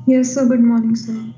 Yes, sir. Good morning, sir.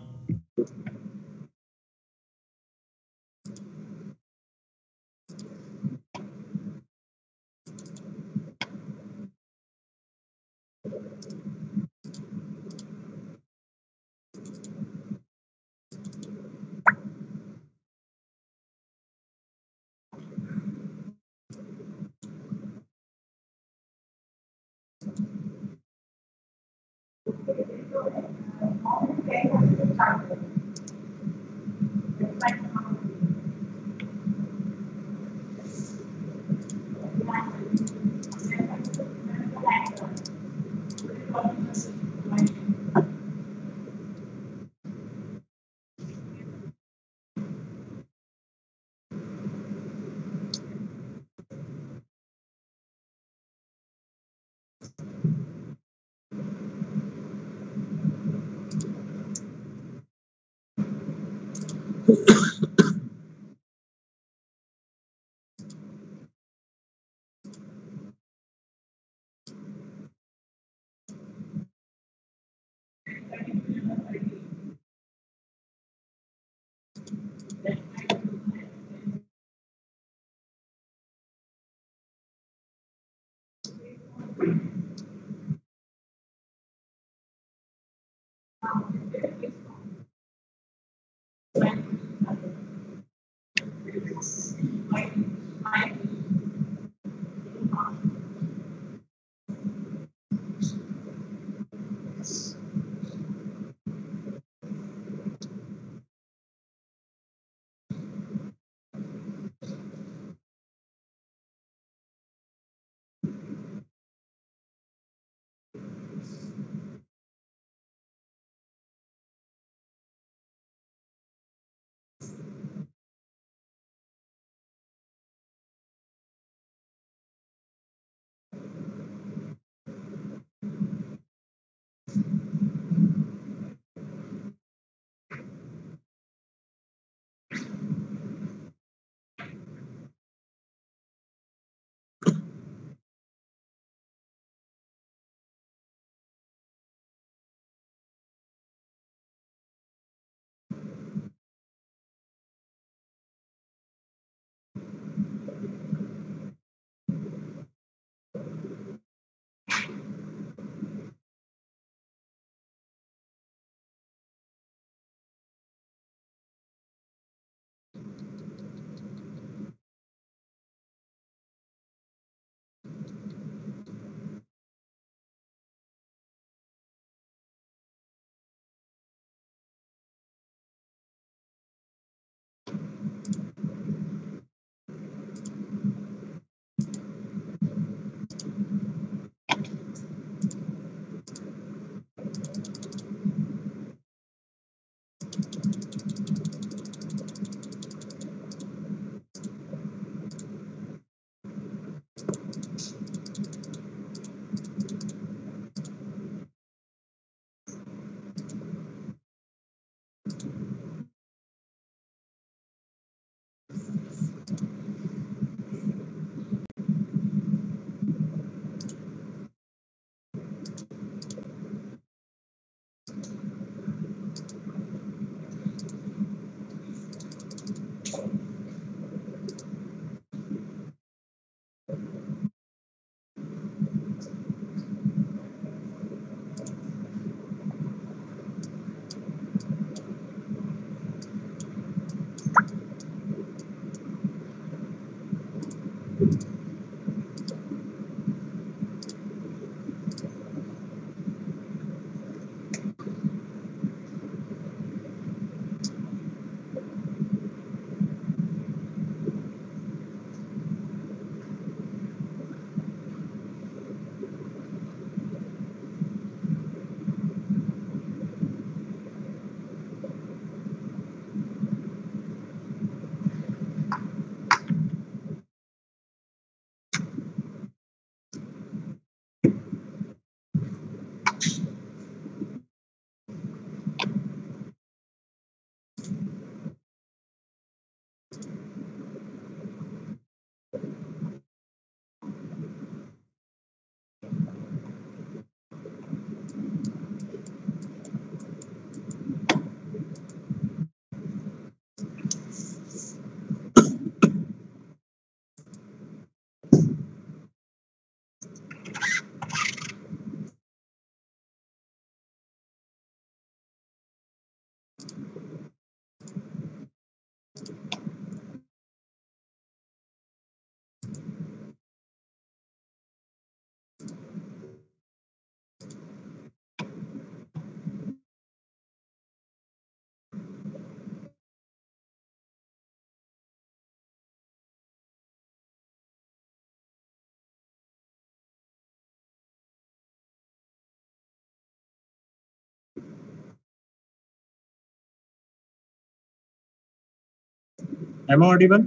Am I audible?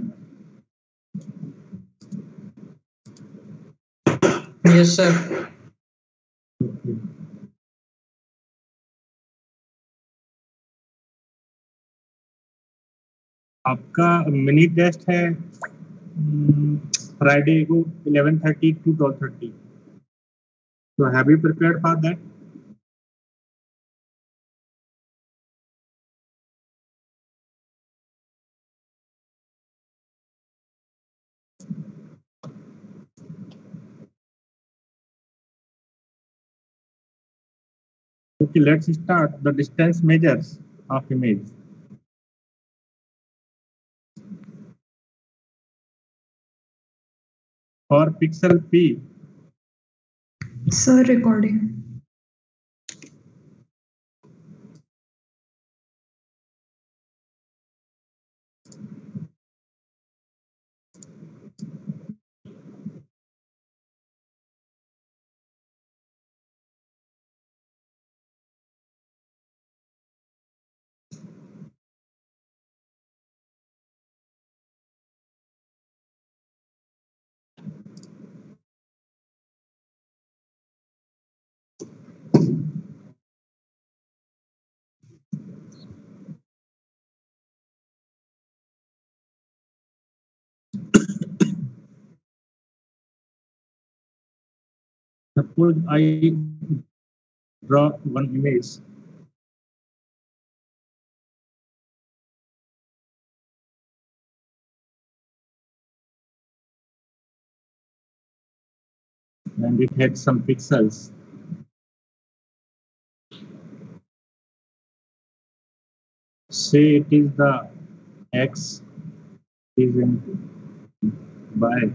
Yes, sir. Okay. आपका mini test है Friday को 11:30 to 12:30. So have you prepared for that? Okay, let's start the distance measures of image. For pixel P, Sir, recording. suppose I draw one image. And it had some pixels. Say it is the X is in Y,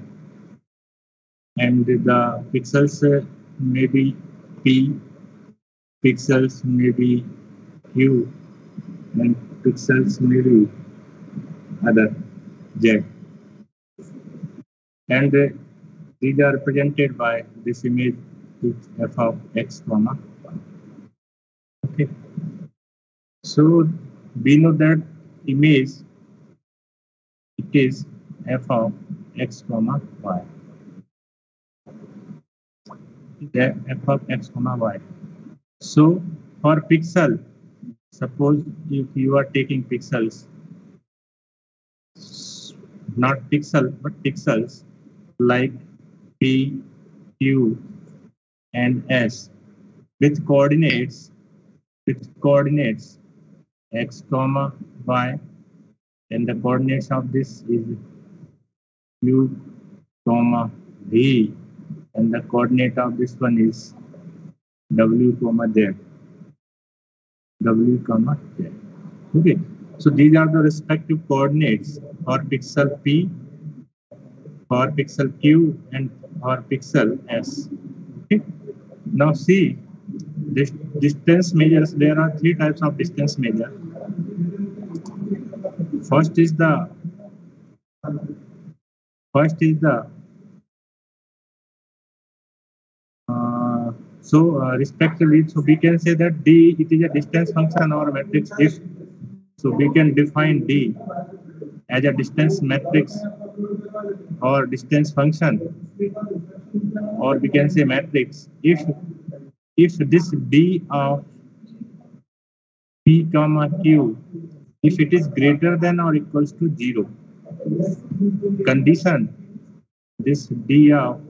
and the pixels may be P, pixels may be Q, and pixels may be other Z. And these are represented by this image with f of x comma y. Okay. So we know that image it is f of x comma y. The f of x comma y. So for pixel, suppose if you are taking pixels, not pixel but pixels like P, Q, and S with coordinates x comma y, and the coordinates of this is u comma v, and the coordinate of this one is w comma z. Okay, so these are the respective coordinates for pixel p, for pixel q, and for pixel s. Okay, now see this distance measures. There are three types of distance measure. First is the respectively, so we can say that d it is a distance function or matrix if, so we can define d as a distance matrix or distance function, or we can say matrix if this d of p comma q, if it is greater than or equals to 0. Condition, this d of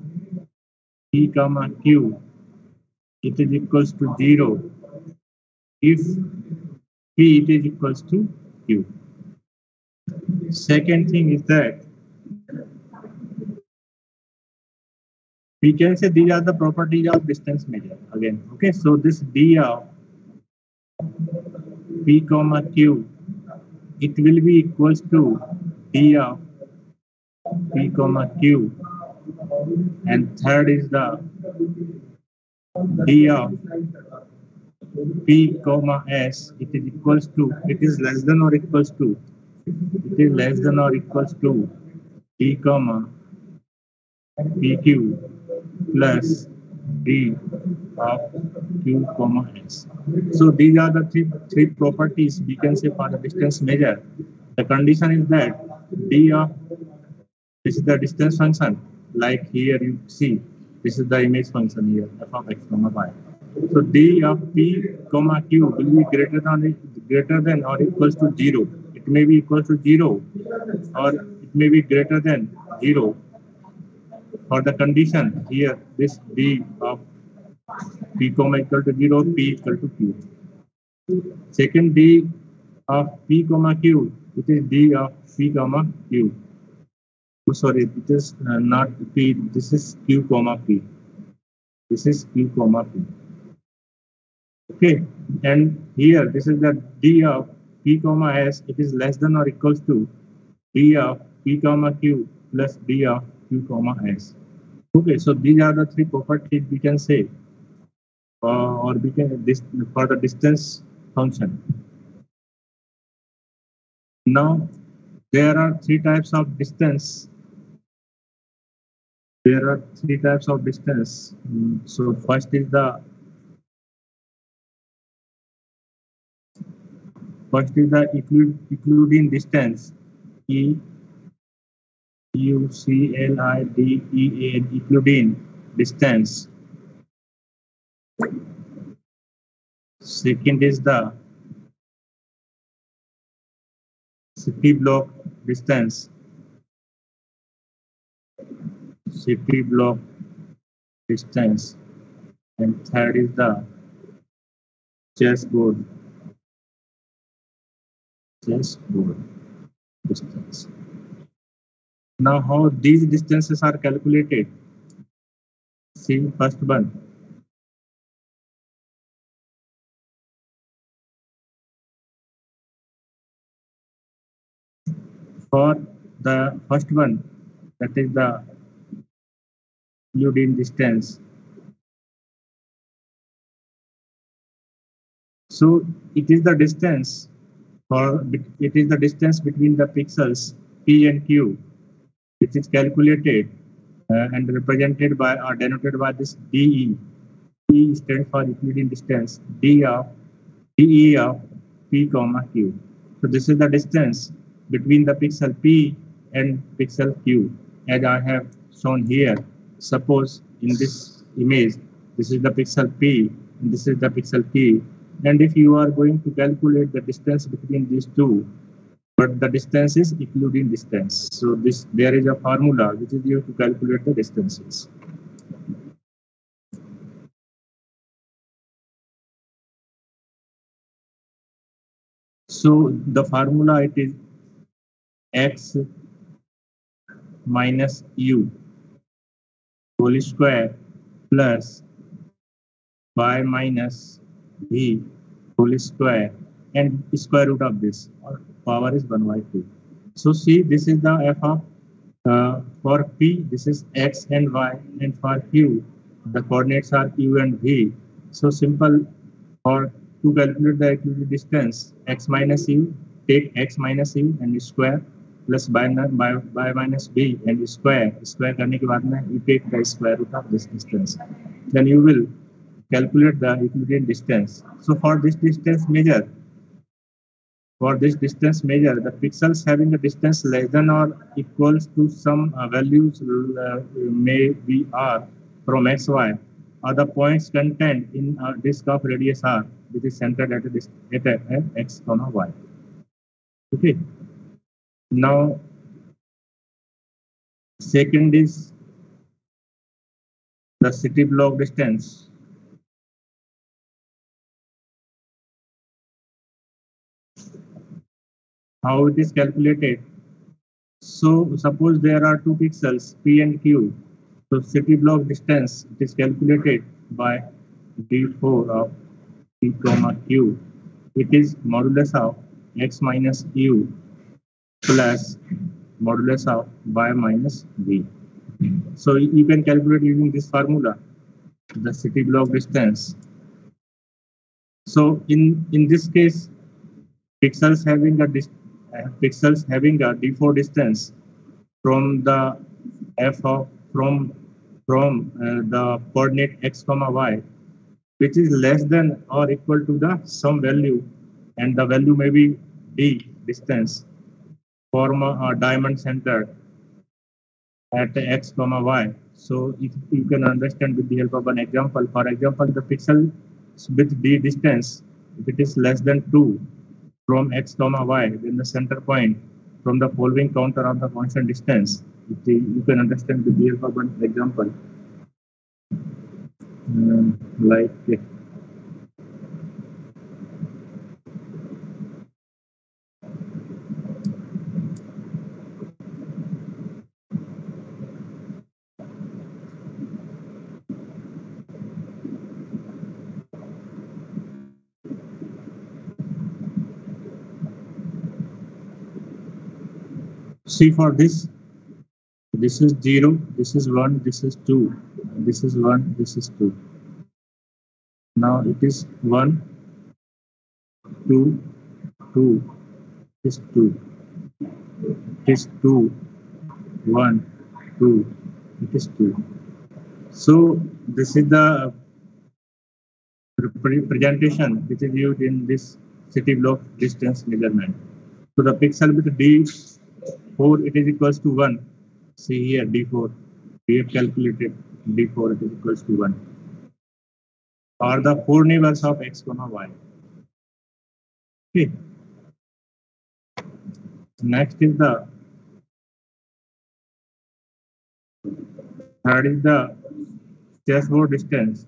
p comma q, it is equals to 0 if p it is equals to q. Second thing is that we can say these are the properties of distance measure again. Okay, so this d of p P comma Q, it will be equals to D of P comma Q, and third is the D of P comma S, it is equals to, it is less than or equals to, it is less than or equals to D comma PQ plus D of Q comma S. So these are the three properties we can say for the distance measure. The condition is that D of, this is the distance function, like here you see, this is the image function here, f of x comma y. So D of P comma Q will be greater than or equals to 0. It may be equal to 0 or it may be greater than 0. For the condition here, this D of P comma equal to 0, P equal to Q. Second D of P comma Q, it is D of P comma Q. Oh, sorry, it is not P, this is Q comma P. This is Q comma P. Okay, and here this is the D of P comma S, it is less than or equals to D of P comma Q plus D of Q comma S. Okay, so these are the three properties we can say, or we can this for the distance function. Now there are three types of distance. There are three types of distance. So first is the Euclidean distance, Euclidean Euclidean distance. Second is the city block distance. City block distance. And third is the chessboard distance. Now how these distances are calculated? See first one. For the first one, that is the Euclidean distance. So it is the distance between the pixels P and Q, which is calculated and represented by or denoted by this DE. E stands for Euclidean distance, DE of P comma Q. So this is the distance between the pixel P and pixel Q, as I have shown here. Suppose in this image, this is the pixel P and this is the pixel Q. And if you are going to calculate the distance between these two, but the distance is Euclidean distance. So there is a formula which is used to calculate the distances. So the formula, it is x minus u whole square plus y minus v whole square and square root of this, or power is 1/2. So see, this is the f of for P, this is x and y, and for Q, the coordinates are u and v. So simple, for to calculate the Euclidean distance, x minus u, take x minus u and square plus by minus b and square करने के बाद में you take the square root of this distance. Then you will calculate the Euclidean distance. So for this distance measure, the pixels having a distance less than or equals to some values may be r from xy, are the points contained in a disk of radius r, which is centered at x comma y. Okay. Now, second is the city block distance. How it is calculated? So suppose there are two pixels P and Q. So city block distance, it is calculated by d4 of P comma Q it is modulus of x minus u plus modulus of y minus v. So you can calculate using this formula the city block distance. So in this case, pixels having a d4 distance from the f of from the coordinate x comma y, which is less than or equal to the some value, and the value may be d distance, form a diamond centered at x comma y. So if you can understand with the help of an example, for example, the pixel with d distance, if it is less than 2 from x comma y, then the center point from the following counter of the constant distance, you can understand with the help of an example. Like see for this is 0, this is 1, this is 2, this is 1, this is 2. Now it is 1, 2, 2, it is 2, it is 2, 1, 2, it is 2. So this is the presentation which is used in this city block distance measurement. So the pixel with d4, it is equals to 1. See here d4, we have calculated d4, it is equals to 1. Or the 4 neighbors of x comma y. Okay. Next is the third is the chessboard distance.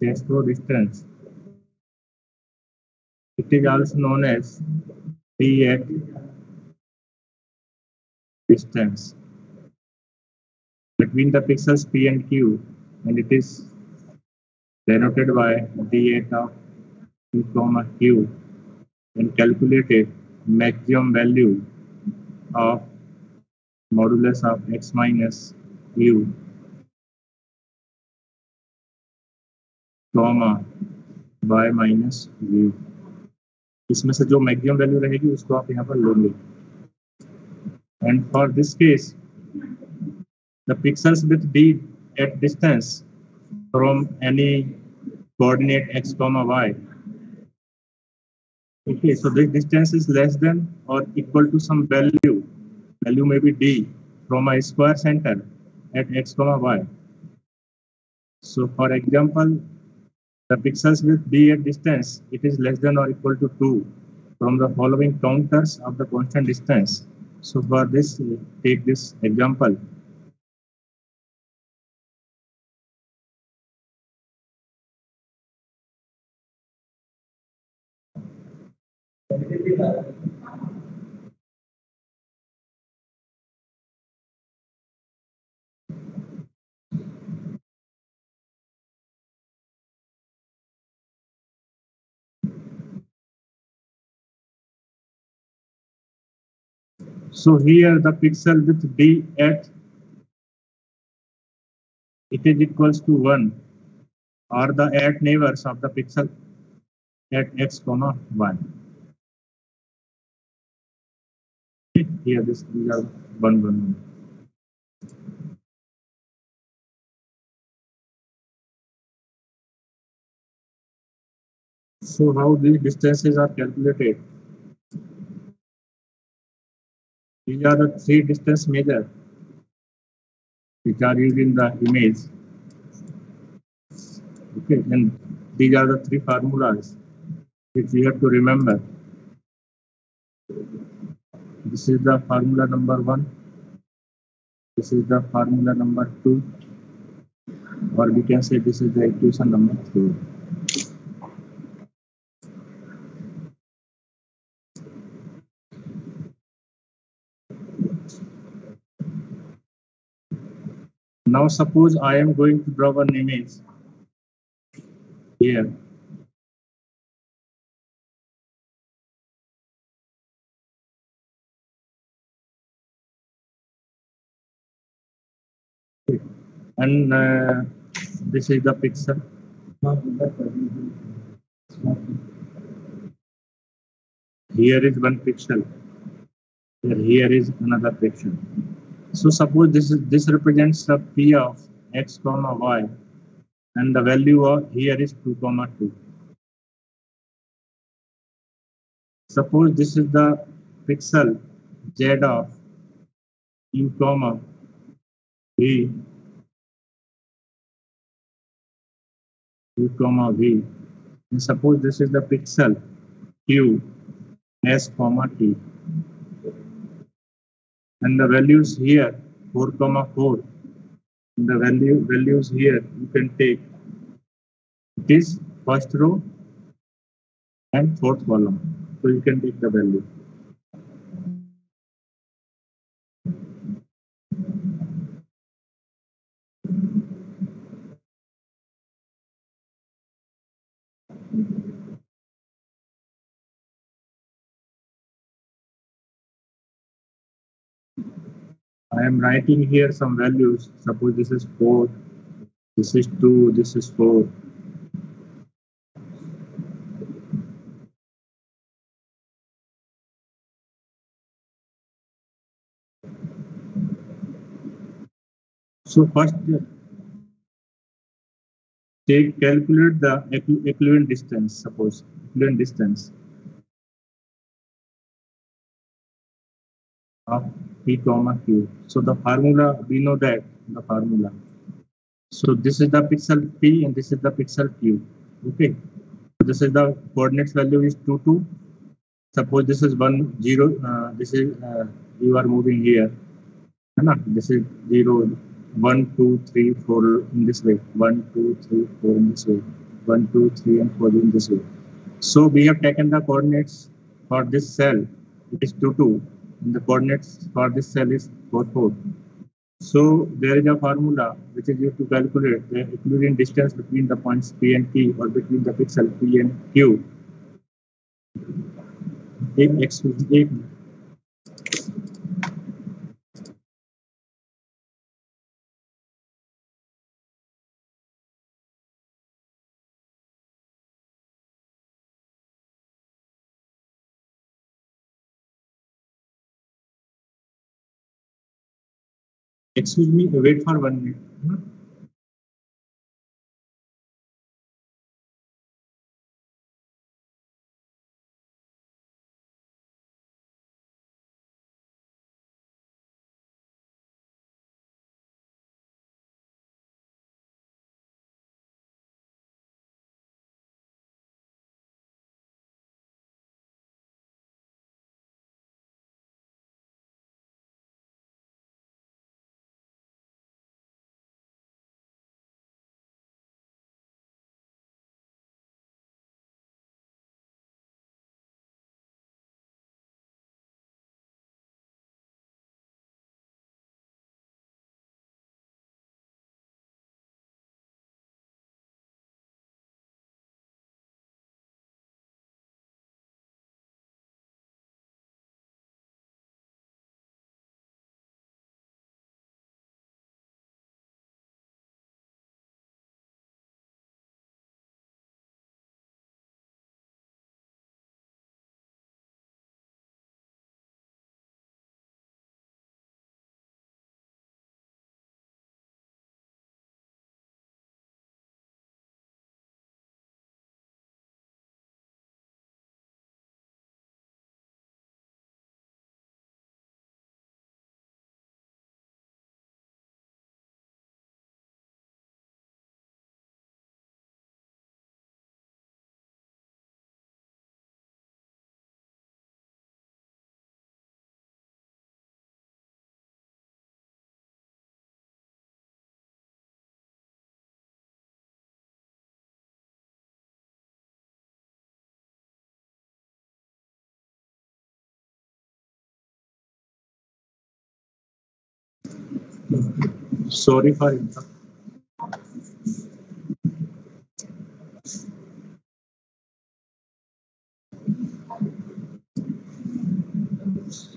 Chessboard distance. It is also known as d8 distance between the pixels P and Q, and it is denoted by d8 of P comma Q, and calculated maximum value of modulus of x minus u comma y minus v. इसमें से जो maximum value रहेगी उसको आप यहाँ पर लोगे. And for this case, the pixels with d at distance from any coordinate x comma y. Okay, so this distance is less than or equal to some value. Value may be d from a square center at x comma y. So for example, the pixels with d at distance, it is less than or equal to 2 from the following counters of the constant distance. So for this, take this example. So here the pixel with d at it is equals to 1, or the at neighbors of the pixel at x comma y. Here these are 1, 1. So how these distances are calculated? These are the 3 distance measures which are used in the image. Okay, and these are the 3 formulas which you have to remember. This is the formula number 1. This is the formula number 2, or we can say this is the equation number 3. Now suppose I am going to draw an image here. And this is the pixel. Here is one pixel. Here is another pixel. So suppose this represents the p of x comma y, and the value of here is 2 comma 2. Suppose this is the pixel z of u comma v, u comma v, and suppose this is the pixel q s comma t, and the values here 4 comma 4. The values here you can take it is first row and fourth column, so you can take the value. I am writing here some values. Suppose this is 4, this is 2, this is 4. So first calculate the equivalent distance. Suppose equivalent distance of p comma q. So the formula, we know that the formula. So this is the pixel p and this is the pixel q. Okay. This is the coordinates value is 2 2. Suppose this is 1 0. This is you are moving here. This is 0 1 2 3 4 in this way. 1 2 3 4 in this way. 1 2 3 and 4 in this way. So we have taken the coordinates for this cell. It is 2 2. And the coordinates for this cell is 4 4. So there is a formula which is used to calculate the equivalent distance between the points P and Q, or between the pixel P and Q. Excuse me, wait for 1 minute. Sorry for interrupt.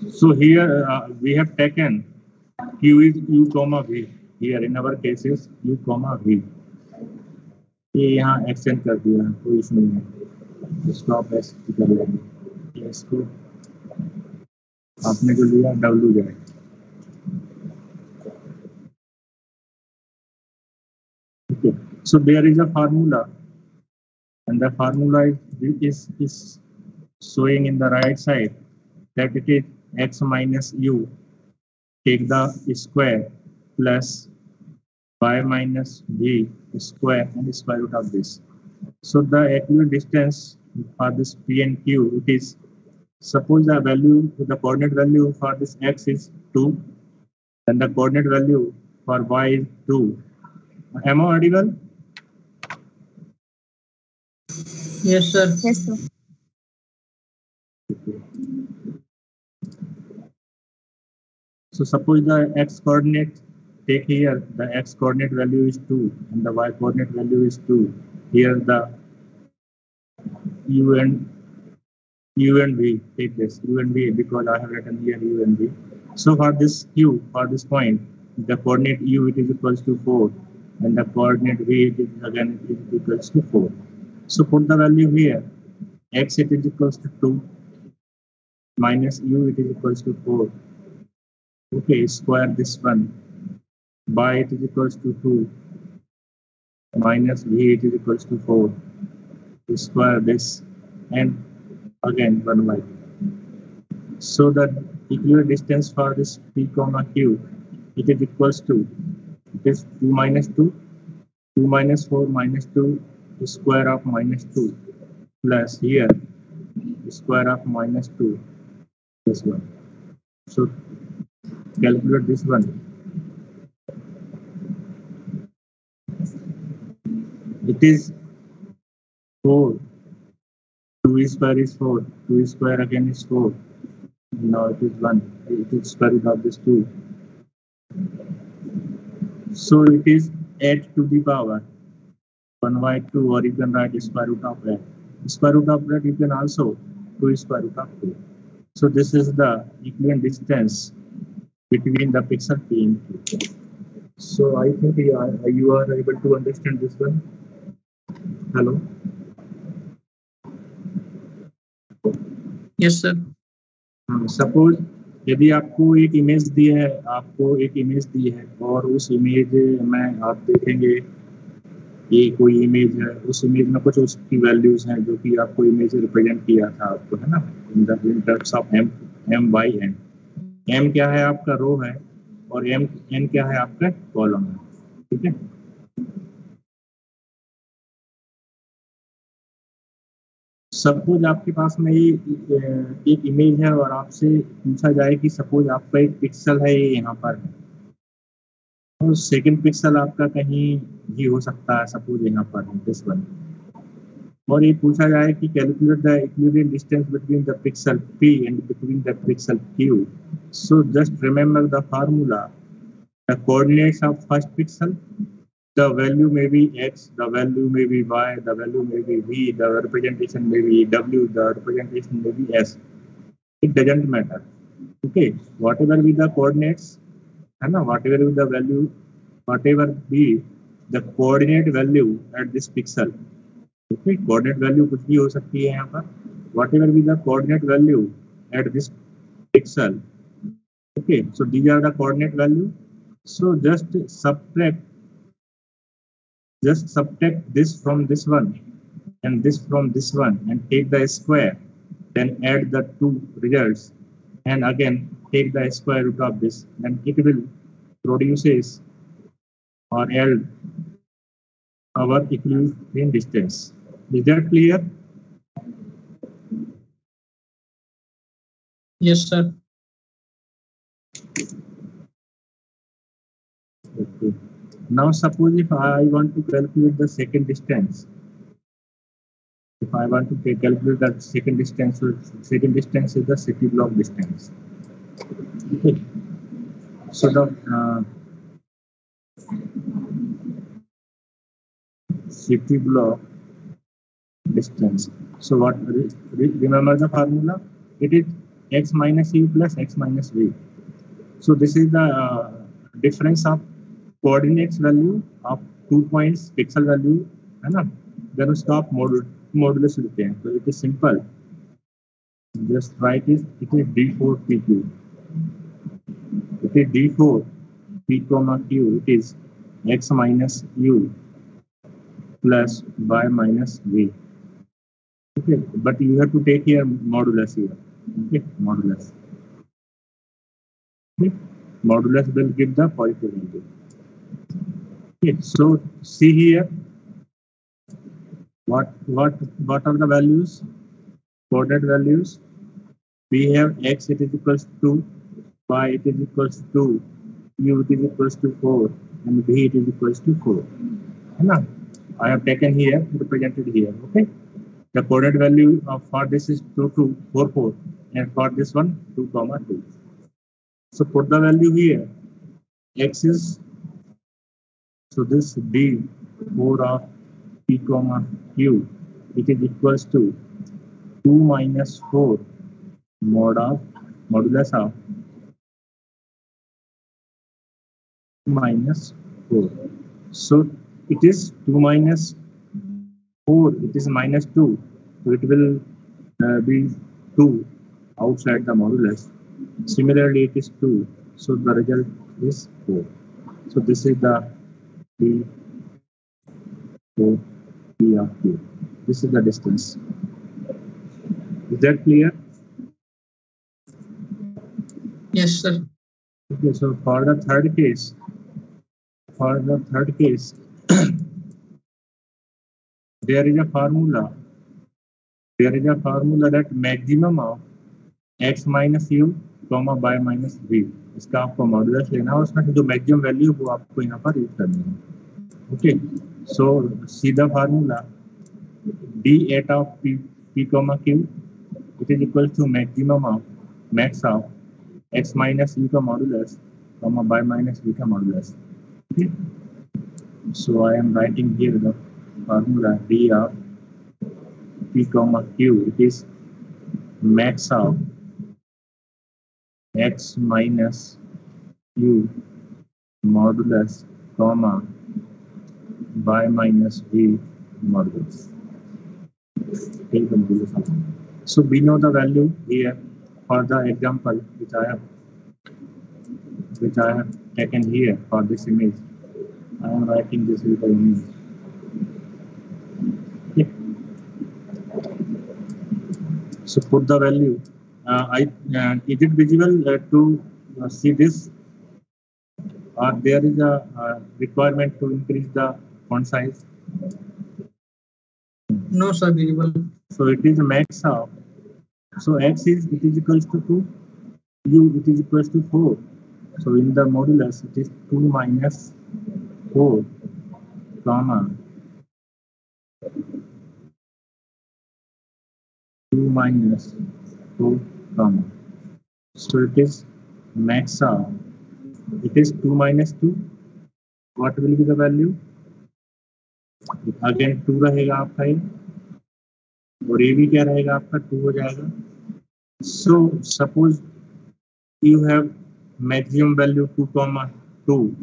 So here we have taken q is u comma v. Here in our case is u comma v. ये यहाँ extend कर दिया, कोई issue नहीं है, इसको आप ऐसे कर लेंगे, इसको आपने जो लिया डब्ल्यू जाए. Okay, so there is a formula, and the formula is showing in the right side that it is x minus u, take the square, plus y minus v square and square root of this. So the equivalent distance for this p and q, it is, suppose the value, the coordinate value for this x is 2 and the coordinate value for y is 2. Am I audible? Yes, sir. Yes, sir. So suppose the x coordinate, take here the x coordinate value is 2 and the y coordinate value is 2. Here the u and v, take this u and v because I have written here u and v. So for this q, for this point, the coordinate u it is equals to 4 and the coordinate v it is again it is equals to 4. So put the value here, x it is equals to 2 minus u it is equals to 4. Okay, square this one, y it is equals to 2 minus v it is equals to 4. Square this and again 1 by 2. So the equivalent distance for this p comma q, it is equals to, it is 2 minus 2, 2 minus 4 minus 2, square of minus 2, plus here square of minus 2, this one. So calculate this one. It is 4. 2 square is 4. 2 square again is 4. Now it is 1. It is square root of this 2. So it is 8 to the power 1 by 2, or you can write square root of that. Square root of that you can also 2 square root of 2. So this is the equivalent distance between the pixel p and q. So I think you are able to understand this one. Hello. Yes, sir. Suppose यदि आपको एक image दी है, और उस image में आप देखेंगे ये कोई इमेज है, उस इमेज में कुछ उसकी वैल्यूज हैं जो कि आपको इमेज रिप्रेजेंट किया था आपको, है ना, in terms of m by n. M क्या है आपका रो है और एम एन क्या है आपका कॉलम है. ठीक है. सपोज आपके पास में ये एक इमेज है और आपसे पूछा जाए कि सपोज आपका एक पिक्सल है ये यहाँ पर है और सेकंड पिक्सल आपका कहीं भी हो सकता है, सपोज यहाँ पर है दिस वन, और ये पूछा जाए कि calculate the equivalent distance between the pixel p and between the pixel q. So just remember the formula, the coordinates of first pixel, the value may be x, the value may be y, the value may be v, the representation may be w, the representation may be s. It doesn't matter. Okay, whatever be the coordinates, है ना, whatever be the value, whatever be the coordinate value at this pixel. Okay, coordinate value कुछ भी हो सकती है यहाँ पर. Whatever be the coordinate value at this pixel. Okay, so these are the coordinate value. So just subtract this from this one and this from this one and take the square, then add the two results and again take the square root of this, then it will produces or add our equivalent distance. Is that clear? Yes, sir. Okay. Now suppose if I want to calculate the second distance, if I want to calculate the second distance, so second distance is the city block distance. Okay. So the city block distance. So what, remember the formula? It is x minus u plus x minus v. So this is the difference of coordinates value of 2 points pixel value, है ना? Then उसका आप modulus लेते हैं. So it is simple. Just write it is d4 pq. It is d4 p comma q. It is x minus u plus y minus v. Okay, but you have to take here modulus here. Okay, modulus. Okay, modulus will give the positive value. Okay, so see here. What are the values? Coordinate values. We have x it is equals to 2, y it is equals to 2, u it is equals to 4, and v it is equals to 4. I have taken here, represented here. Okay. The coordinate value for this is 2, 2, 4, 4, and for this one 2, 2. So put the value here. X is, so this d4 of p comma q, it is equals to 2 minus 4 modulus of minus 4. So it is 2 minus 4, it is minus 2. So it will be 2 outside the modulus. Similarly, it is 2. So the result is 4. So this is the d4 p of q. This is the distance. Is that clear? Yes, sir. Okay, so for the third case, there is a formula. There is a formula that maximum of x minus u comma y minus v. इसका आपको modulus लेना है, उसमें जो maximum value वो आपको यहाँ पर यूज करनी है. Okay, so see the formula d8 of p comma q, it is equal to maximum of max of x minus u का modulus comma y minus v का modulus. Okay, so I am writing here the formula d of p comma q. It is max of x minus u modulus comma y minus v modulus. Take the modulus of. So we know the value here for the example which I have taken here for this image. I am writing this with the image. Okay. So put the value. Is it visible to see this? Or there is a requirement to increase the font size? No, sir, visible. So it is a max of. So x is equals to 2, u it is equals to 4. So in the modulus it is 2 minus 4 comma 2 minus 4 comma. So it is max of. It is 2 minus 2. What will be the value? Again 2 रहेगा आपका ये, और ये भी क्या रहेगा आपका 2 हो जाएगा. So suppose you have maximum value 2 comma 2.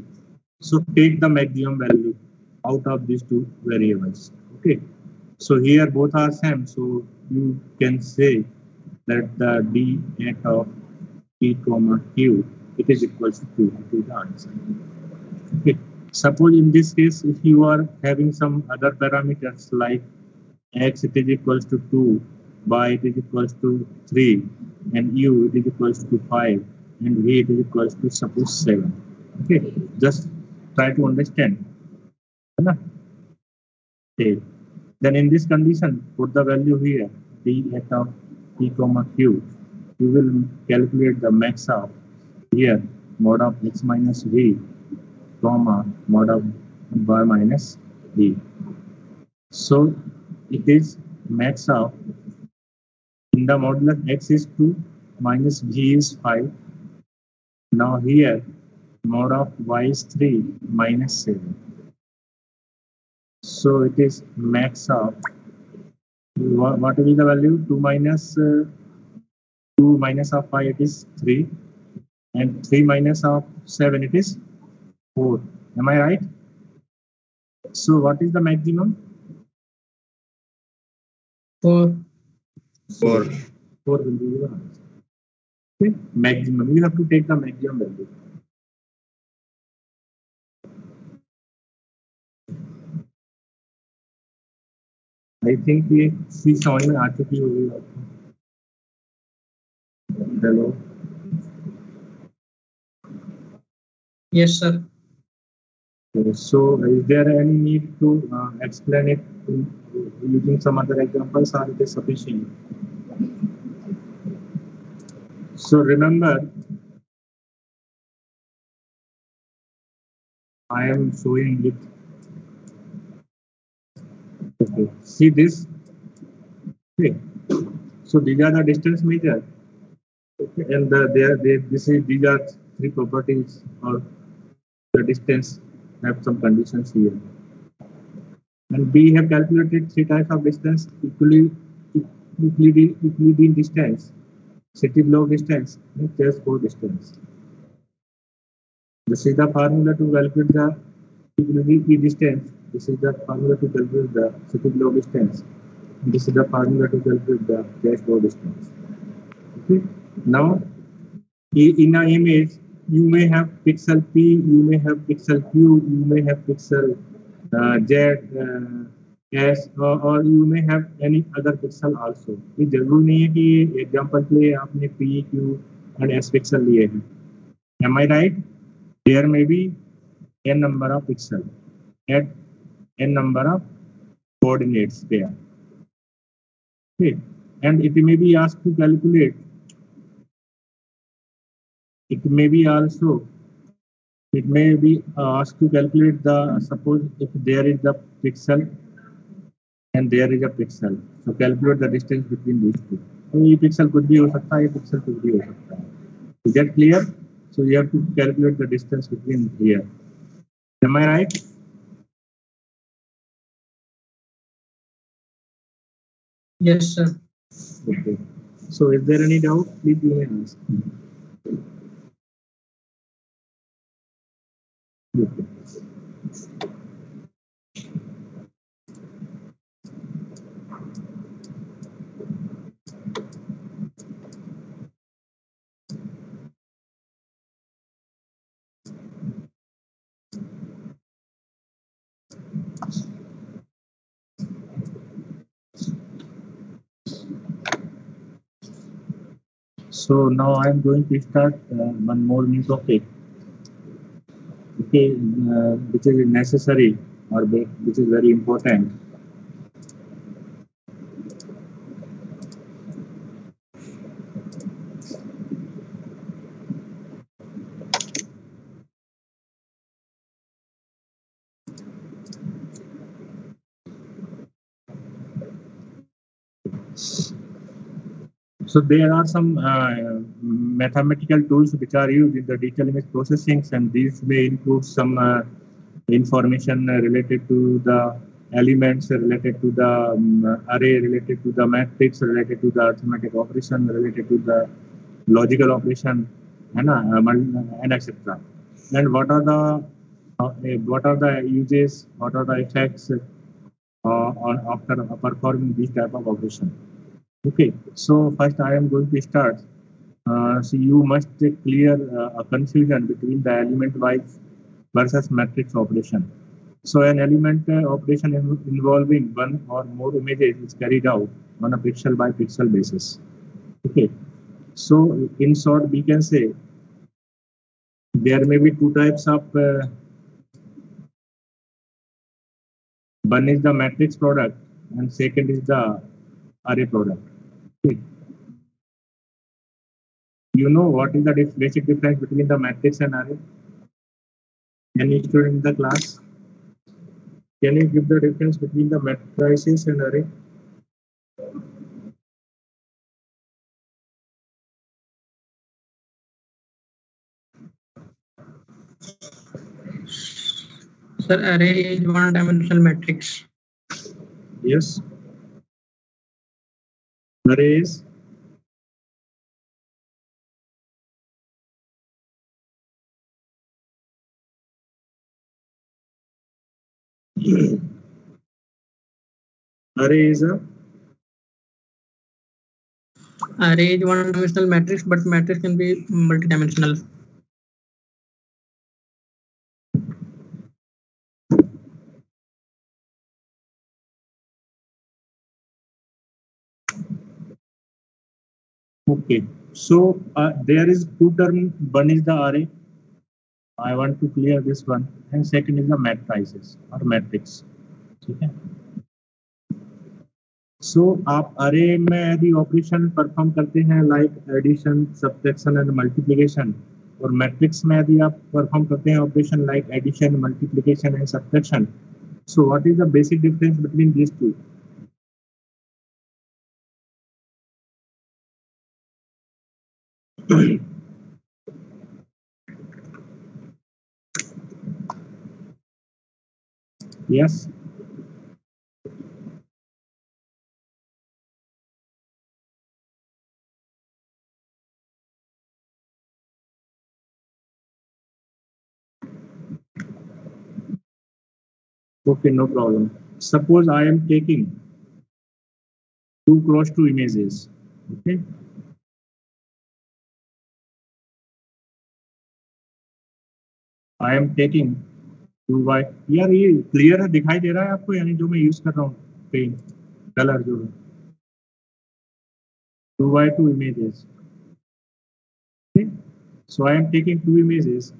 So take the maximum value out of these two variables. Okay. So here both are same. So you can say that the d8 of p comma q, it is equals to 2. That is the answer. Okay. Suppose in this case, if you are having some other parameters like x it is equals to 2, y it is equals to 3, and u it is equals to 5, and v it is equals to suppose 7. Okay, just try to understand. Okay. Then in this condition, put the value here d8 of p comma q. You will calculate the max of here mod of x minus v comma mod of y minus v. So it is max of, in the modulus x is 2 minus v is 5. Now here mod of y is 3 minus 7. So it is max of what will be the value? 2 minus of 5 it is 3, and 3 minus of 7 it is 4. Am I right? So what is the maximum? 4. 4. 4 will be the answer. Okay. Maximum. You have to take the maximum value. I think ये सी समझ में आ चुकी होगी आपको. Hello. Yes, sir. Okay, so is there any need to explain it using some other examples, or it is sufficient? So remember, I am showing it. Okay. See this. Okay. So these are the distance measure. Okay. And these are three properties or the distance have some conditions here. And we have calculated three types of distance: Euclidean distance, city block distance, and chessboard distance. This is the formula to calculate the Euclidean distance. This is the formula to calculate the city block distance. This is the formula to calculate the chessboard distance. Okay. Now, in an image, you may have pixel P, you may have pixel Q, you may have pixel Z, S, or you may have any other pixel also. ये जरूर नहीं है कि example के लिए आपने P, Q and S pixel लिए हैं. Am I right? There may be n number of pixel at n number of coordinates there. Okay, and it may be asked to calculate. It may be also. It may be asked to calculate the, suppose if there is a pixel and there is a pixel, so calculate the distance between these two. तो ये pixel कुछ भी हो सकता है, ये pixel कुछ भी हो सकता है. Is that clear? So you have to calculate the distance between here. Am I right? Yes, sir. Okay. So is there any doubt? Please you may ask. Okay. So now I am going to start one more new topic. Okay, which is necessary or which is very important. So there are some mathematical tools which are used in the digital image processing, and these may include some information related to the elements, related to the array, related to the matrix, related to the arithmetic operation, related to the logical operation, and etc. And what are the uses, what are the effects after performing this type of operation? Okay, so first I am going to start. So you must clear a confusion between the element-wise versus matrix operation. So an element operation involving one or more images is carried out on a pixel by pixel basis. Okay, so in short, we can say there may be two types of. One is the matrix product, and second is the array product. Okay. You know what is the basic difference between the matrix and array? Any student in the class? Can you give the difference between the matrices and array? Sir, array is one-dimensional matrix. Yes. Arrays. Array is a Array is one-dimensional matrix, but matrix can be multidimensional. okay. So there is two terms. One is the array. I want to clear this one, and second is the matrices or matrix. ठीक है. So आप array में यदि operation perform करते हैं like addition, subtraction and multiplication, और matrix में यदि आप परफॉर्म करते हैं operation like addition, multiplication and subtraction, so what is the basic difference between these two? Yes. Okay, no problem. Suppose I am taking 2x2 images. Okay. I am taking 2y. यार ये clear है, दिखाई दे रहा है आपको, यानी जो मैं यूज कर रहा हूँ पेन कलर जो है. 2y2 images. Okay. So I am taking two images.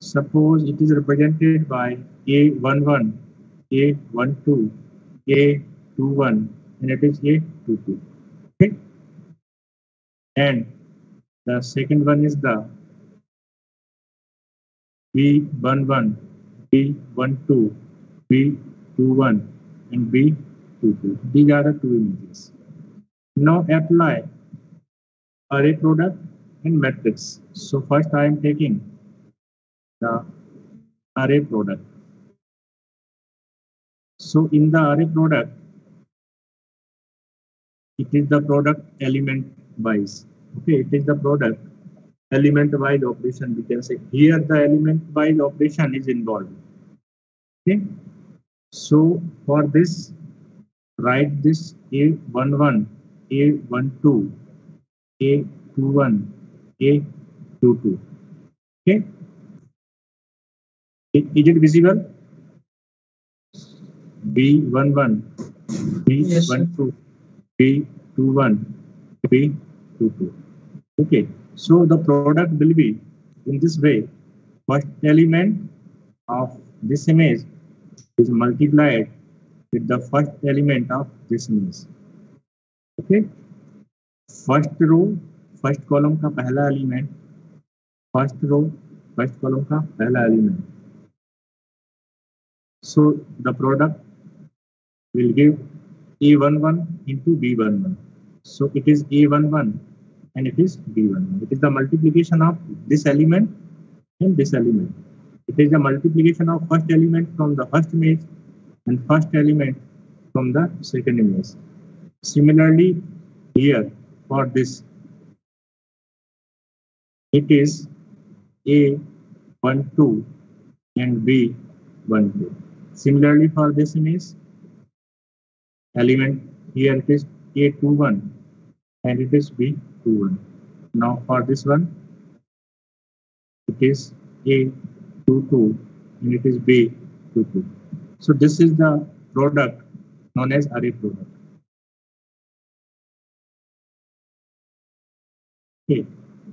Suppose it is represented by A11, A12, A21, and it is A22. Okay. And the second one is the B11, B12, B21, and B22. These are the two images. Now apply array product and matrix. So first I am taking the array product. So in the array product, it is the product element wise. Okay, it is the product element wise operation. We can say here the element wise operation is involved. Okay, so for this, write this A11, A12, A21, A22. Okay, is it visible? B11, B12, B21, B22. Okay, so the product will be in this way. First element of this image is multiplied with the first element of this image. Okay, first row, first column का पहला element, first row, first column का पहला element. So the product will give A11 into B11. So it is A11 and it is B11. It is the multiplication of this element and this element. It is the multiplication of first element from the first image and first element from the second image. Similarly, here for this, it is A12 and B12. Similarly, for this image, element here it is A21 and it is B21. Now for this one, it is A22 and it is B22. So this is the product known as array product. Okay,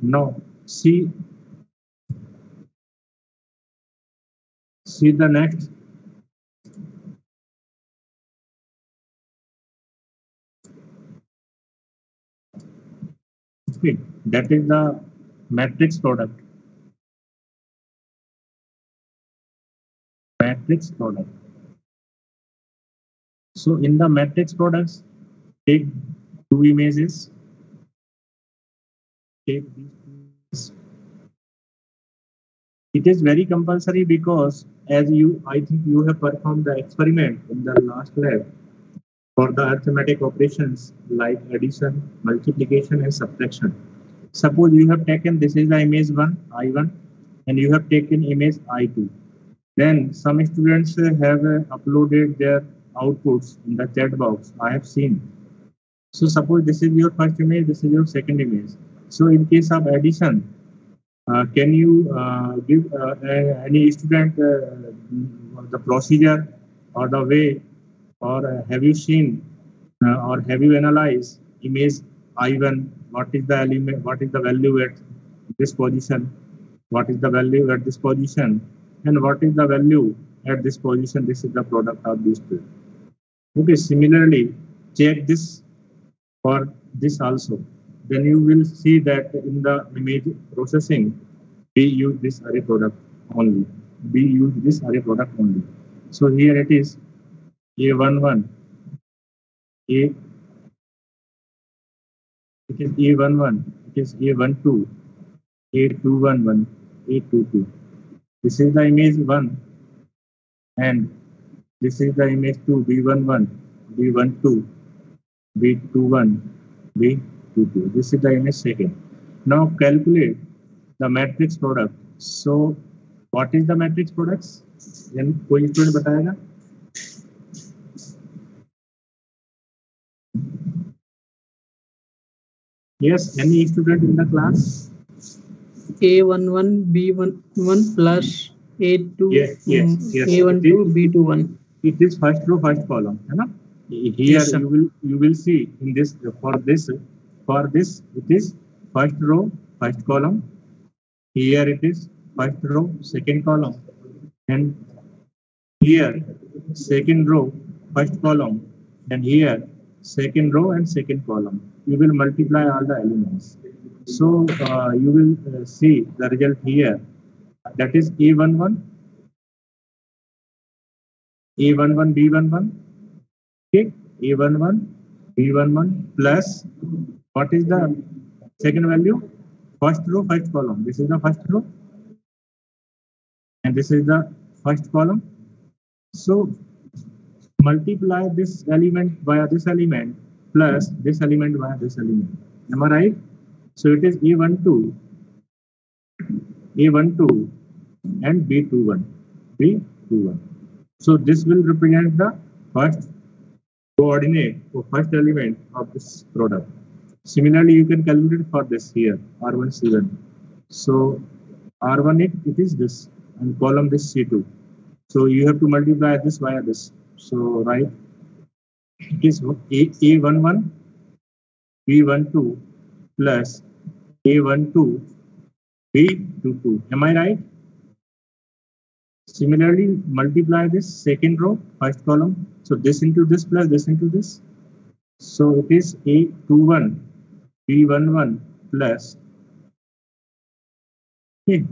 now see the next. Okay, that is the matrix product. Matrix product. So in the matrix products, take two images. Take these two. It is very compulsory because as you, I think you have performed the experiment in the last lab for the arithmetic operations like addition, multiplication, and subtraction. Suppose you have taken this is the image 1, I1, and you have taken image I2. Then some students have uploaded their outputs in the chat box. I have seen. So suppose this is your first image, this is your second image. So in case of addition, can you give any student the procedure or the way, or have you seen or have you analyzed image I1? What is the element? What is the value at this position? What is the value at this position? And what is the value at this position? This is the product of these two. Okay. Similarly, check this for this also. Then you will see that in the image processing, we use this array product only. We use this array product only. So here it is A11, A, it is A11, it is A12, A211, A22. This is the image 1, and this is the image 2, B11, B12, B21, B22. This is the image second. Now calculate the matrix product. So what is the matrix products? Then कोई student बताएगा? Yes, any student in the class? A11 B11 plus A2 Yes. A12 B21. It is first row, first column, है ना? Here Yes, sir. you will see in this for this it is first row, first column. Here it is first row, second column, and here second row, first column, and here second row and second column. You will multiply all the elements. So you will see the result here. That is A11, A11, B11. Okay, A11, B11 plus what is the second value? First row, first column. This is the first row, and this is the first column. So multiply this element via this element plus this element via this element. Am I right? So it is A12, A12 and B21, B21. So this will represent the first coordinate or first element of this product. Similarly, you can calculate for this here, R1, C1. So R1, it is this, and column this C2. So you have to multiply this via this. So right, it is A11, B12 plus A12, B22. Am I right? Similarly, multiply this second row, first column. So this into this plus this into this. So it is A21, B11 plus, okay,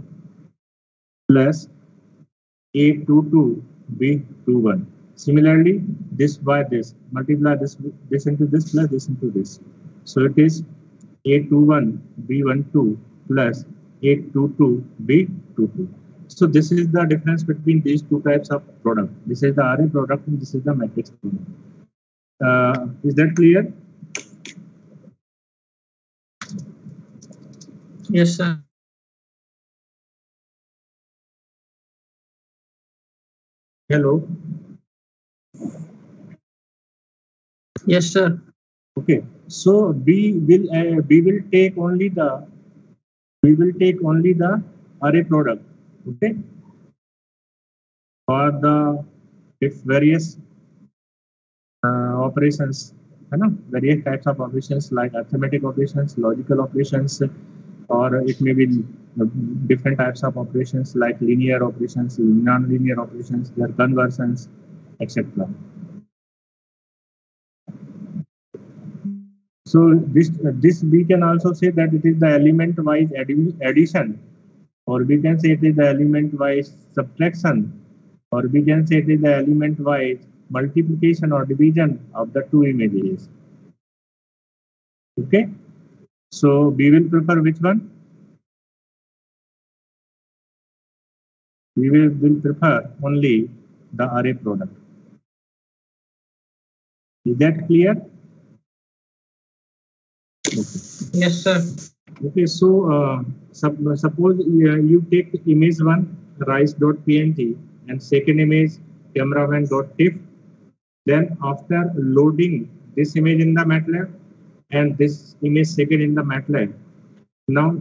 plus A22, B21. Similarly, this by this, multiply this into this plus this into this. So it is A21, B12 plus A22, B22. So this is the difference between these two types of product. This is the array product and this is the matrix product. Is that clear? Yes, sir. Hello. Yes, sir. Okay. So we will take only the array product. Okay. For the various operations, various types of operations like arithmetic operations, logical operations, or it may be different types of operations like linear operations, non-linear operations, their conversions, etc. So this we can also say that it is the element-wise addition, or we can say it is the element-wise subtraction, or we can say it is the element-wise multiplication or division of the two images. Okay, so we will prefer which one? we will prefer only the array product. Is that clear? Okay. Yes, sir. Okay, so suppose you take image one rise.png and second image cameraman.tiff. Then after loading this image in the MATLAB and this image second in the MATLAB, now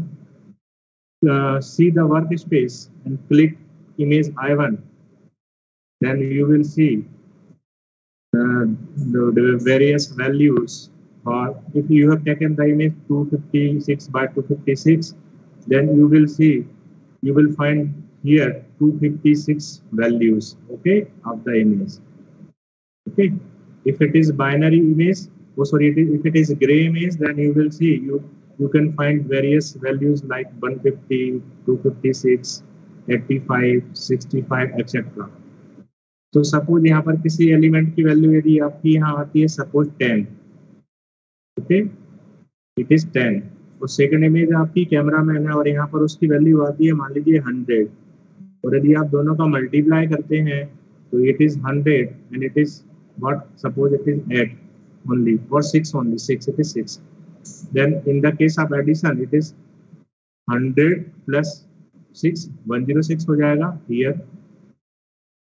see the workspace and click image I1. Then you will see the various values. Or if you have taken the image 256 by 256, then you will find here 256 values, okay, of the image. Okay, if it is binary image, if it is gray image, then you will see you can find various values like 150, 256, 85, 65, etc. तो suppose यहाँ पर किसी element की value यदि आपकी यहाँ आती है सपोज 10, ओके, इट इज 10, और सेकंड इमेज आपकी कैमरा मैन है और यहाँ पर उसकी वैल्यू आती है मान लीजिए 100, और यदि आप दोनों का मल्टीप्लाई करते हैं तो it is 100 and it is what, suppose it is 8 only or 6 only, 6, it is 6. Then in the case of addition it is 100 plus 6, 106 हो जाएगा. Here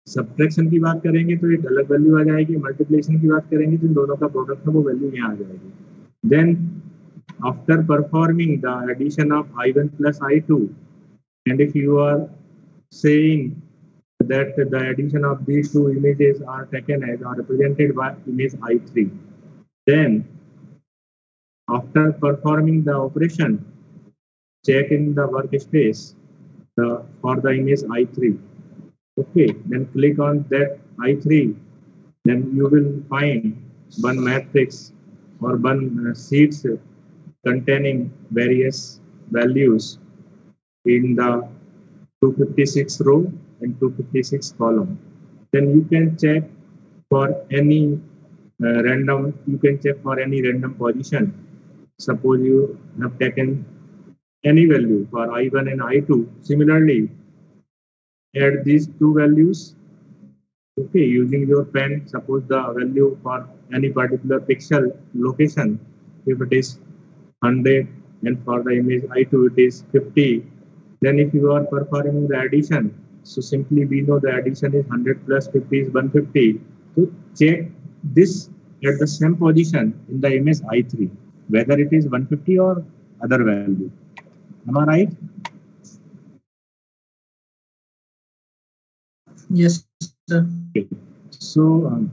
सब्ट्रैक्शन की बात करेंगे तो एक अलग वैल्यू आ जाएगी, मल्टीप्लिकेशन की बात करेंगे तो दोनों का प्रोडक्ट है वो वैल्यू यहाँ आ जाएगी. Then after performing the addition of I1 plus I2 and if you are saying that the addition of these two images are taken as or represented by image I3, then after performing the operation check in the workspace for the image I3. Okay, then click on that I3, then you will find one matrix or one sheets containing various values in the 256 row and 256 column. Then you can check for any random position. Suppose you have taken any value for I1 and I2. Similarly, add these two values, okay, using your pen. Suppose the value for any particular pixel location, if it is 100 and for the image I2 it is 50, then if you are performing the addition, so simply we know the addition is 100 plus 50 is 150. So check this at the same position in the image I3, whether it is 150 or other value. Am I right? Yes, sir. Okay. So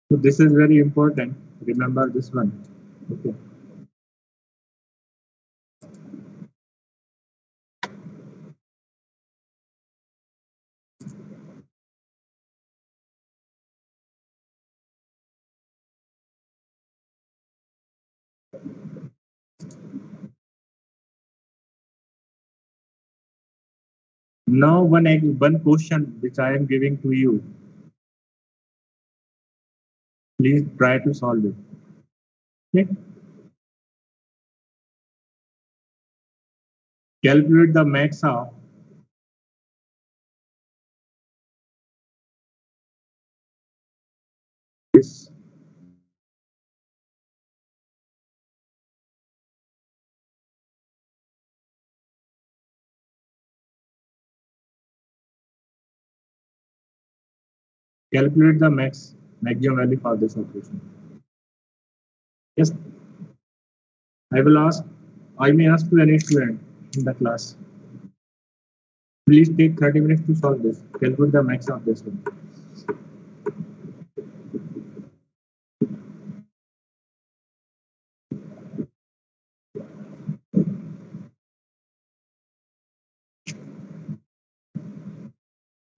this is very important. Remember this one. Okay. Now one question which I am giving to you. Please try to solve it. Okay. Calculate the max of this calculate the maximum value for this operation. Yes, I may ask to any student in the class. Please take 30 minutes to solve this. Calculate the max of this one.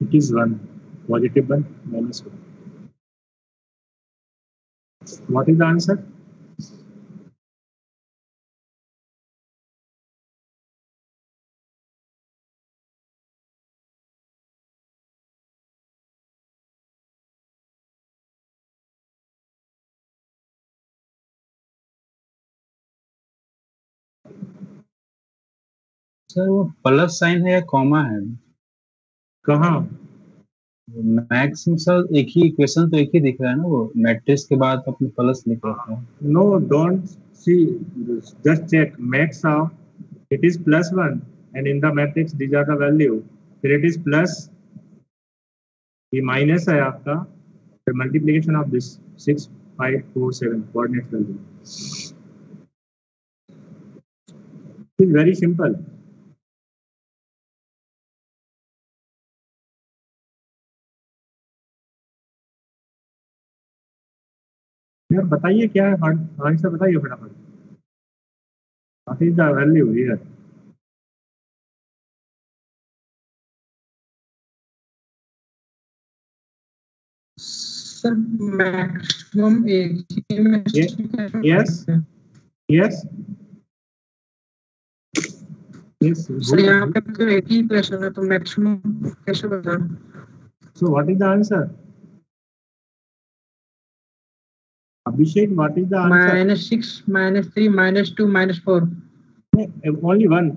It is 1, positive 1, minus 1. What is the answer? Sir वो plus sign है या comma है? कहाँ? Max में sir एक ही equation तो एक ही दिख रहा है ना, वो मैट्रिक्स के बाद अपने प्लस लिख रखा है। No, don't see. Just check. Max of it is +1, and in the matrix these are the value. फिर it is plus, ये माइनस है आपका, फिर multiplication of this 6 5 4 7 coordinate value. It is very simple. यार बताइए क्या है आंसर, बताइए फटाफट. What is the value here? Sir maximum एक ही में Yes. Yes. Yes. सर यहाँ पे तो एक ही इक्वेशन है, तो मैक्सिमम कैसे बताएं? So what is the answer? Abhishek, what is the answer? -6, -3, -2, -4. Only one.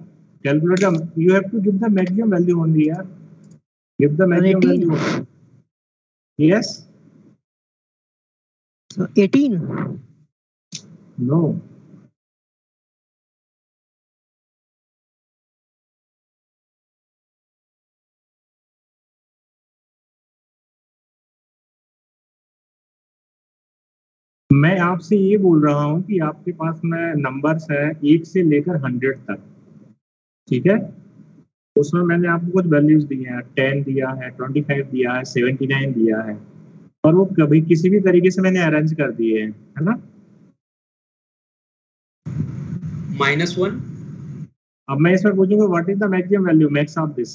Calculate the. You have to give the maximum value only. Yeah. Give the maximum 18. value only. Yes. So 18. No. मैं आपसे ये बोल रहा हूँ कि आपके पास में numbers है 1 से लेकर 100 तक, ठीक है? उसमें मैंने आपको कुछ वैल्यूज दिए हैं, 10 दिया है, 25 दिया है, 79 दिया है, और वो कभी किसी भी तरीके से मैंने अरेंज कर दिए हैं, है ना? -1. अब मैं इसमें पूछूंगा what is the maximum value, max of this.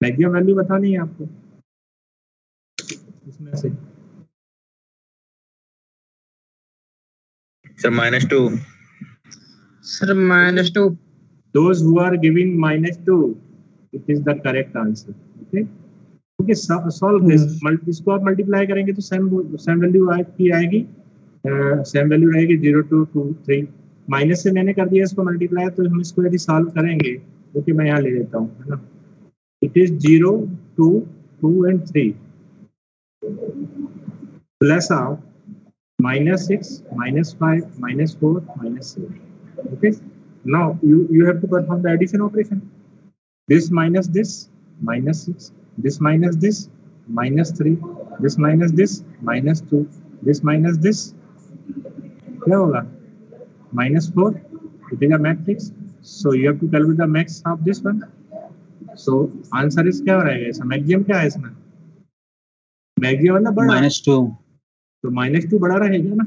Maximum value बतानी है आपको इसमें से. Sir -2. Sir -2. Those who are giving -2, it is the correct answer. Okay. Okay, solve this. इसको आप मल्टीप्लाई करेंगे तो सेम वैल्यू आएगी, सेम वैल्यू रहेगी 0 2 2 3. माइनस से मैंने कर दिया इसको मल्टीप्लाई, तो हम इसको यदि सॉल्व करेंगे, ओके मैं यहाँ ले लेता हूँ, है ना. It is 0 2 2 and 3 plus of -6 -5 -4 -7. Okay. Now you have to perform the addition operation. This minus this -6, this minus this -3, this minus this -2, this minus this, क्या होगा? -4. It is a matrix, so you have to calculate the max of this one. So answer is क्या रहेगा इसमें? Maximum क्या है इसमें? Maximum मतलब बड़ा. -2. तो -2 बड़ा रहेगा ना.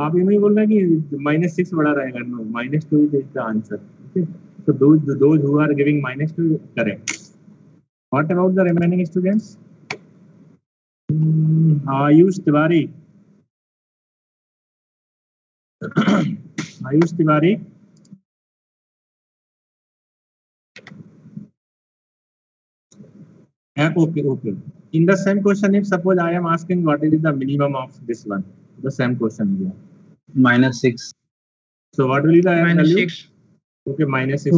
आप ये नहीं बोल रहे कि -6 बड़ा रहेगा. No, -2 is the answer. Okay. So those who are giving -2 correct. What about the remaining students? Ayush Tiwari. Ayush Tiwari. Okay. In the same question, if suppose I am asking what is the minimum of this one, the same question here. -6. So what will be the value? -6. Okay, -6.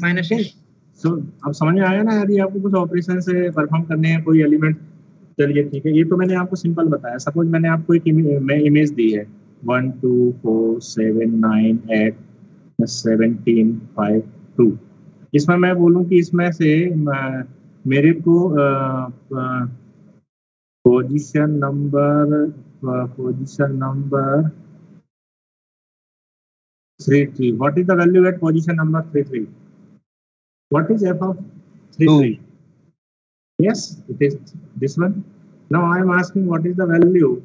-6. So अब समझ में आया ना? यदि आपको कुछ operation से perform करने हैं कोई एलिमेंट, चलिए ठीक है. ये तो मैंने आपको सिंपल बताया. सपोज मैंने आपको एक इमेज दी है 1 2 4 7 9 8 17 5 2. इसमें मैं बोलूं कि इसमें से मेरे को position number 33. What is the value at position number 33? What is f of 33? Yes, it is this one. Now I am asking what is the value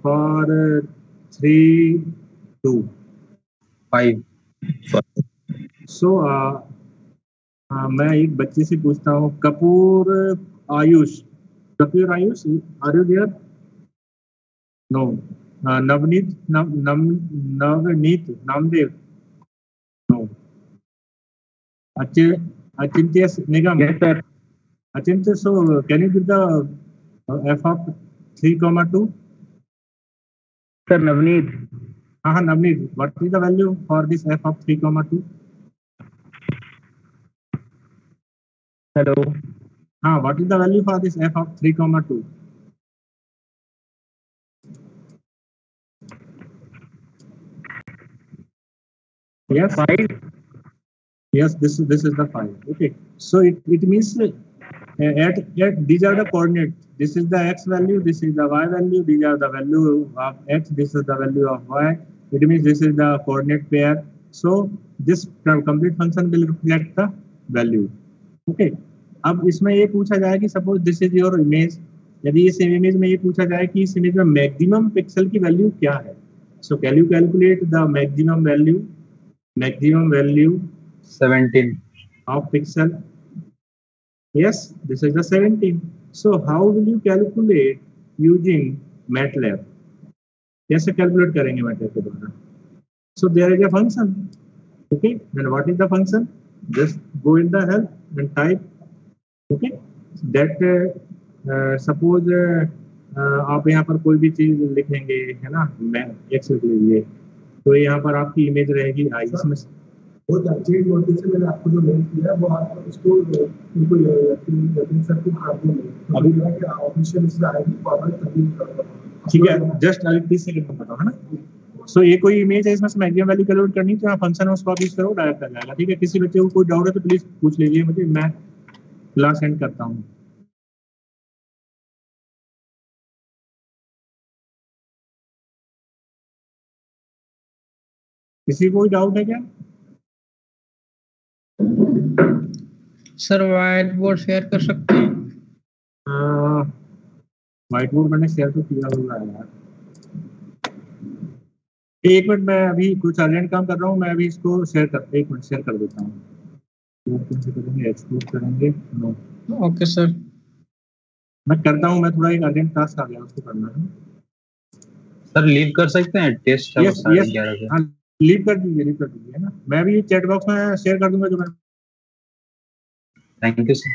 for 3 2 5. So मैं एक बच्चे से पूछता हूँ, Kapoor Ayush, are you there? No. Navneet, Namdev, no. Achintya Nigam. Yes, sir. Achintya, so can you give the f of 3,2? Sir, Navneet. Navneet, what is the value for this f of 3,2? Hello, हाँ, what is the value for this f of 3, 2? Yes, 5. Yes, this is the 5. Okay, so it means at these are the coordinates. This is the x value, this is the y value, these are the value of x, this is the value of y. It means this is the coordinate pair. So this complete function will reflect the value. Okay, अब इसमें ये पूछा जाए कि suppose this is your image, यदि इस image में ये पूछा जाए कि इस इमेज में मैक्सिमम पिक्सल की वैल्यू क्या है, so can you calculate the maximum value 17 of pixel? Yes, this is the 17. So how will you calculate using MATLAB? कैसे कैलकुलेट करेंगे MATLAB के द्वारा? So there is a function. Okay, then what is the function? Just go in the help and type. Okay, that suppose आप यहाँ पर कोई भी चीज लिखेंगे, है ना, मैं x लिख लीजिए, तो यहाँ पर आपकी इमेज रहेगी आई, इसमें वो चेंज नोटिस से मैंने आपको जो मेल किया वो आप उसको इनको यकीन सर को कर दो, अभी कि ऑफिशियल से आएगी फॉरवर्ड तभी ठीक है, जस्ट अभी 30 सेकंड में बताओ, है ना। सो ये कोई इमेज है, इसमें से मैक्सिमम वैल्यू कैलकुलेट करनी है, तो यहाँ फंक्शन है उसको आप यूज करो, डायरेक्ट आ जाएगा। ठीक है, किसी बच्चे को कोई डाउट है तो प्लीज पूछ लीजिए मुझे, मैं क्लास एंड करता हूँ। किसी को कोई डाउट है क्या? सर व्हाइट बोर्ड शेयर कर सकते हैं? व्हाइट बोर्ड मैंने शेयर तो किया हुआ है यार। एक मिनट, मैं अभी कुछ अर्जेंट काम कर रहा हूँ, मैं अभी इसको शेयर कर, एक मिनट शेयर कर देता हूँ। कैसे करेंगे, एक्सपोर्ट करेंगे? नो, ओके सर, मैं करता हूँ, मैं थोड़ा एक अर्जेंट टास्क आ गया उसको करना है। सर लीव कर सकते हैं, टेस्ट है 11:30 पे। हाँ, लीव कर दीजिए, है ना। मैं भी चैट बॉक्स में शेयर कर दूंगा जो मैं। Thank you sir.